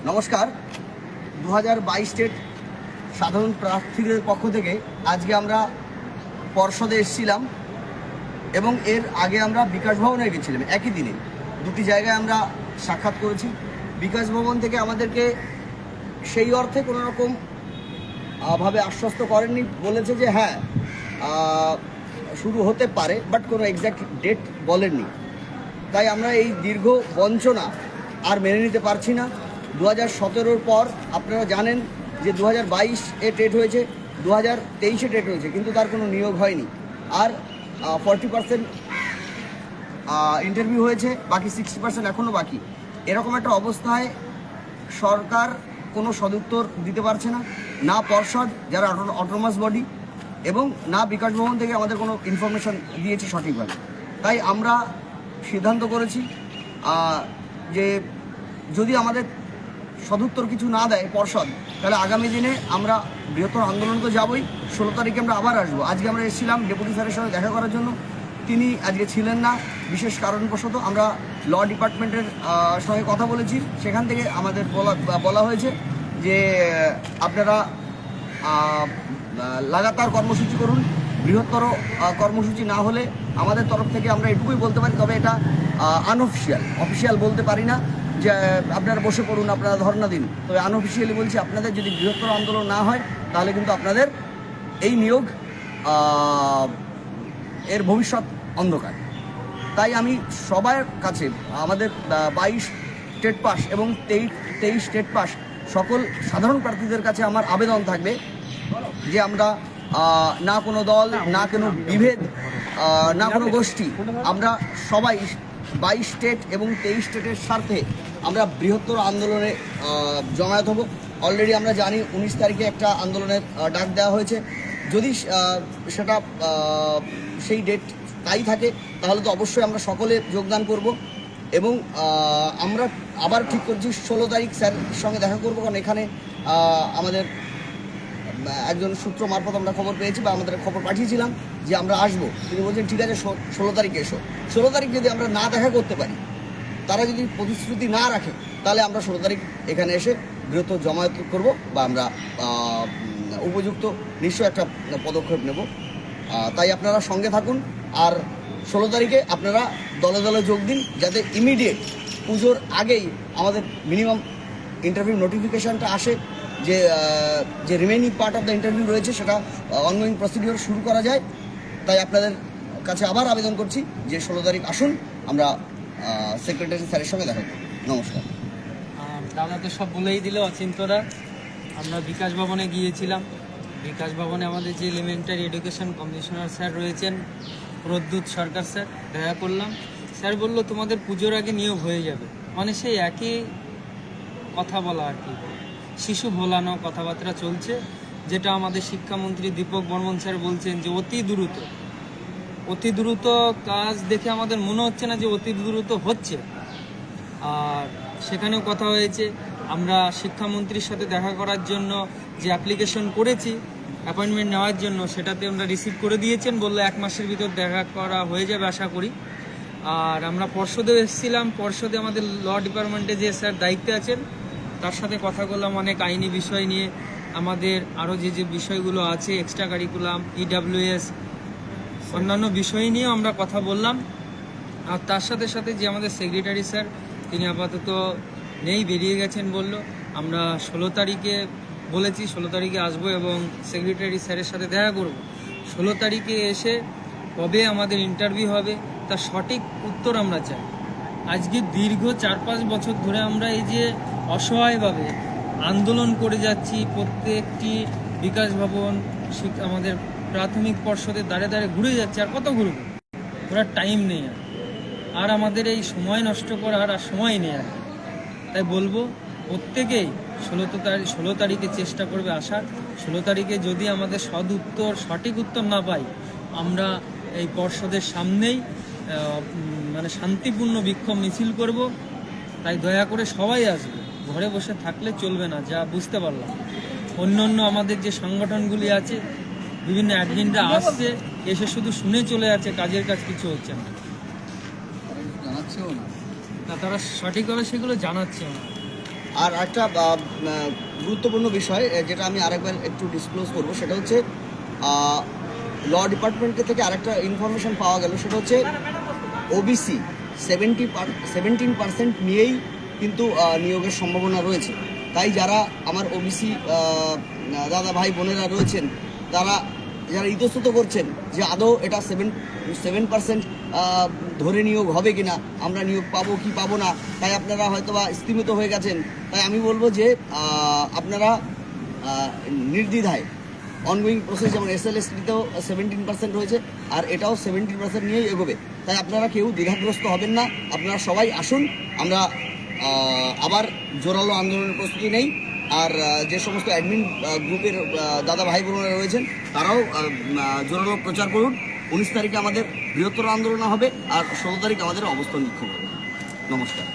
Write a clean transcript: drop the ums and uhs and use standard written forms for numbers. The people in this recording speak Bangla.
নমস্কার। 2022 স্টেট সাধারণ প্রার্থীদের পক্ষ থেকে আজকে আমরা পর্ষদে এসেছিলাম এবং এর আগে আমরা বিকাশ ভবনে গেছিলাম। একই দিনে দুটি জায়গায় আমরা সাক্ষাৎ করেছি। বিকাশ ভবন থেকে আমাদেরকে সেই অর্থে কোনো রকম ভাবে আশ্বস্ত করেননি, বলেছে যে হ্যাঁ শুরু হতে পারে, বাট কোনো এক্স্যাক্ট ডেট বলেননি। তাই আমরা এই দীর্ঘ বঞ্চনা আর মেনে নিতে পারছি না। 2017-র পর আপনারা জানেন যে 2022-এ টেট হয়েছে, 2023-এ টেট হয়েছে, কিন্তু তার কোনো নিয়োগ হয়নি। আর 40% ইন্টারভিউ হয়েছে, বাকি 60% এখনও বাকি। এরকম একটা অবস্থায় সরকার কোনো সদুত্তর দিতে পারছে না, না পর্ষদ যারা অটোনমাস বডি এবং না বিকাশ ভবন থেকে আমাদের কোনো ইনফরমেশন দিয়েছে সঠিকভাবে। তাই আমরা সিদ্ধান্ত করেছি যে যদি আমাদের সদুত্তর কিছু না দেয় পর্ষদ, তাহলে আগামী দিনে আমরা বৃহত্তর আন্দোলন তো যাবই। 16 তারিখে আমরা আবার আসবো। আজকে আমরা এসেছিলাম ডেপুটি স্যারের সঙ্গে দেখা করার জন্য, তিনি আজকে ছিলেন না বিশেষ কারণবশত। আমরা ল ডিপার্টমেন্টের সঙ্গে কথা বলেছি, সেখান থেকে আমাদের বলা হয়েছে যে আপনারা লাগাতার কর্মসূচি করুন। বৃহত্তর কর্মসূচি না হলে আমাদের তরফ থেকে আমরা এটুকুই বলতে পারি, তবে এটা অফিসিয়াল বলতে পারি না যে আপনারা বসে পড়ুন, আপনারা ধর্ণা দিন। তবে আনঅফিসিয়ালি বলছি, আপনাদের যদি বৃহত্তর আন্দোলন না হয় তাহলে কিন্তু আপনাদের এই নিয়োগ এর ভবিষ্যৎ অন্ধকার। তাই আমি সবার কাছে, আমাদের 22 স্টেট পাস এবং 23 স্টেট পাস সকল সাধারণ প্রার্থীদের কাছে আমার আবেদন থাকবে যে আমরা না কোনো দল, না কোনো বিভেদ, না কোনো গোষ্ঠী, আমরা সবাই 22 স্টেট এবং 23 স্টেটের স্বার্থে আমরা বৃহত্তর আন্দোলনে জমায়েত হব। অলরেডি আমরা জানি 19 তারিখে একটা আন্দোলনের ডাক দেওয়া হয়েছে। যদি সেটা সেই ডেট তাই থাকে তাহলে তো অবশ্যই আমরা সকলে যোগদান করব। এবং আমরা আবার ঠিক করছি 16 তারিখ স্যারের সঙ্গে দেখা করব, কারণ এখানে আমাদের একজন সূত্র মারফত আমরা খবর পেয়েছি বা আমাদের খবর পাঠিয়েছিলাম যে আমরা আসবো। তিনি বলছেন ঠিক আছে 16 তারিখে এসো। 16 তারিখ যদি আমরা না দেখা করতে পারি, তারা যদি প্রতিশ্রুতি না রাখে, তাহলে আমরা 16 তারিখ এখানে এসে বৃহত্তর জমায়েত করব বা আমরা উপযুক্ত নিশ্চয় একটা পদক্ষেপ নেব। তাই আপনারা সঙ্গে থাকুন। আর 16 তারিখে আপনারা দলে দলে যোগ দিন, যাতে ইমিডিয়েট পুজোর আগেই আমাদের মিনিমাম ইন্টারভিউ নোটিফিকেশানটা আসে, যে remaining part of the interview রয়েছে সেটা অনগোয়িং প্রসিডিওর শুরু করা যায়। তাই আপনাদের কাছে আবার আবেদন করছি যে 16 তারিখ আসুন, আমরা সেক্রেটারি স্যারের সঙ্গে দেখা করব। নমস্কার। দাদা তো সব বলেই দিল অচিন্তরা। আমরা বিকাশ ভবনে গিয়েছিলাম। বিকাশ ভবনে আমাদের যে এলিমেন্টারি এডুকেশন কমিশনার স্যার রয়েছেন, প্রদ্যুৎ সরকার স্যার, দেখা করলাম। স্যার বলল তোমাদের পুজোর আগে নিয়োগ হয়ে যাবে। মানে সেই একই কথা বলা আর কি, শিশু ভোলানো কথাবার্তা চলছে, যেটা আমাদের শিক্ষামন্ত্রী দীপক বর্মন স্যার বলছেন যে অতি দ্রুত কাজ দেখে আমাদের মনে হচ্ছে না যে অতি দ্রুত হচ্ছে। আর সেখানেও কথা হয়েছে, আমরা শিক্ষামন্ত্রীর সাথে দেখা করার জন্য যে অ্যাপ্লিকেশন করেছি অ্যাপয়েন্টমেন্ট নেওয়ার জন্য, সেটাতে আমরা রিসিভ করে দিয়েছেন, বললো 1 মাসের ভিতর দেখা করা হয়ে যাবে আশা করি। আর আমরা পর্ষদেও এসেছিলাম। পর্ষদে আমাদের ল ডিপার্টমেন্টে যে স্যার দায়িত্বে আছেন, তার সাথে কথা বললাম অনেক আইনি বিষয় নিয়ে, আমাদের আরও যে বিষয়গুলো আছে এক্সট্রা কারিকুলাম, EWS, অন্যান্য বিষয় নিয়েও আমরা কথা বললাম। আর তার সাথে সাথে যে আমাদের সেক্রেটারি স্যার, তিনি আপাতত নেই, বেরিয়ে গেছেন বলল। আমরা 16 তারিখে বলেছি 16 তারিখে আসবো এবং সেক্রেটারি স্যারের সাথে দেখা করব। 16 তারিখে এসে কবে আমাদের ইন্টারভিউ হবে তার সঠিক উত্তর আমরা চাই। আজকে দীর্ঘ 4-5 বছর ধরে আমরা এই যে অসহায়ভাবে আন্দোলন করে যাচ্ছি, প্রত্যেকটি বিকাশ ভবন, আমাদের প্রাথমিক পর্ষদের দ্বারে দ্বারে ঘুরে যাচ্ছে। আর কত ঘুরবে, ওরা টাইম নেই আর আমাদের এই সময় নষ্ট করার আর সময় নেই আর। তাই বলবো প্রত্যেকেই 16 তারিখে চেষ্টা করবে আসার। 16 তারিখে যদি আমাদের সঠিক উত্তর না পাই, আমরা এই পর্ষদের সামনেই মানে শান্তিপূর্ণ বিক্ষোভ মিছিল করব। তাই দয়া করে সবাই আসবে, ঘরে বসে থাকলে চলবে না, যা বুঝতে পারলাম। অন্য আমাদের যে সংগঠনগুলি আছে, বিভিন্ন অ্যাডমিনরা আসছে, এসে শুধু শুনে চলে যাচ্ছে, কাজের কাজ কিছু হচ্ছে না। না, তারা সঠিকভাবে সেগুলো জানাচ্ছে না। আর একটা গুরুত্বপূর্ণ বিষয় যেটা আমি আরেকবার একটু ডিসক্লোজ করবো, সেটা হচ্ছে ল ডিপার্টমেন্টের থেকে আরেকটা ইনফরমেশন পাওয়া গেল, সেটা হচ্ছে ওবিসি 17% নিয়েই কিন্তু নিয়োগের সম্ভাবনা রয়েছে। তাই যারা আমার ওবিসি দাদা ভাই বোনেরা রয়েছেন, তারা যারা ইতস্তত করছেন যে আদৌ এটা 7% ধরে নিয়োগ হবে কিনা, আমরা নিয়োগ পাবো কি পাবো না, তাই আপনারা হয়তো বা স্থিমিত হয়ে গেছেন। তাই আমি বলবো যে আপনারা নির্দ্বিধায় অনগোয়িং প্রসেস, যেমন SLSTতেও 17% হয়েছে, আর এটাও 17% নিয়েই এগোবে। তাই আপনারা কেউ দ্বিধাগ্রস্ত হবেন না, আপনারা সবাই আসুন, আমরা আবার জোরালো আন্দোলনের প্রস্তুতি নেই। আর যে সমস্ত অ্যাডমিন গ্রুপের দাদা ভাই বোনেরা রয়েছেন, তারাও জোরালো প্রচার করুন। 19 তারিখে আমাদের বৃহত্তর আন্দোলন হবে, আর 16 তারিখ আমাদের অবস্থান বিক্ষোভ হবে। নমস্কার।